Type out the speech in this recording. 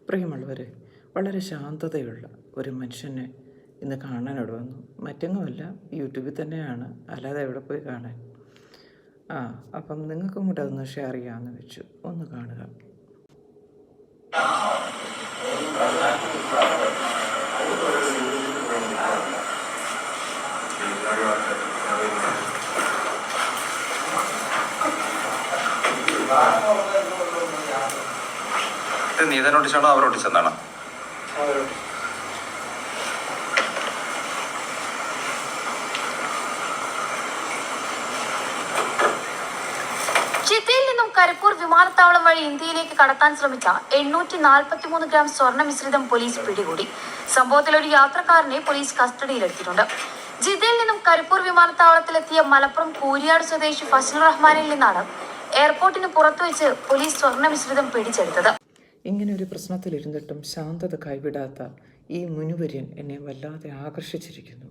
പ്രിയമുള്ളവരെ, വളരെ ശാന്തതയുള്ള ഒരു മനുഷ്യനെ ഇന്ന് കാണാനിവിടെ വന്നു. മറ്റെങ്ങുമല്ല, യൂട്യൂബിൽ തന്നെയാണ്, അല്ലാതെ എവിടെ പോയി കാണാൻ. അപ്പം നിങ്ങൾക്കും കൂടെ അതൊന്ന് ഷെയർ ചെയ്യാമെന്ന് വെച്ചു. ഒന്ന് കാണുക. നീ തന്നെ ഒട്ടിച്ചാണോ അവർ ഒട്ടിച്ചെന്നാണ്? ജിദ്ദയിൽ നിന്നും കരിപ്പൂർ വിമാനത്താവളം വഴി ഇന്ത്യയിലേക്ക് കടത്താൻ ശ്രമിച്ച 843 ഗ്രാം സ്വർണ്ണ മിശ്രിതം പോലീസ് പിടികൂടി. സംഭവത്തിൽ ഒരു യാത്രക്കാരനെ പോലീസ് കസ്റ്റഡിയിലെടുത്തിട്ടുണ്ട്. ജിദ്ദയിൽ നിന്നും കരിപ്പൂർ വിമാനത്താവളത്തിലെത്തിയ മലപ്പുറം കൂരിയാട് സ്വദേശി ഫസൽ റഹ്മാനിൽ നിന്നാണ് എയർപോർട്ടിന് പുറത്തുവെച്ച് പോലീസ് സ്വർണ്ണ മിശ്രിതം പിടിച്ചെടുത്തത്. ഇങ്ങനെ ഒരു പ്രശ്നത്തിലിരുന്നിട്ടും ശാന്തത കൈവിടാത്ത ഈ മുനിവര്യൻ എന്നെ വല്ലാതെ ആകർഷിച്ചിരിക്കുന്നു.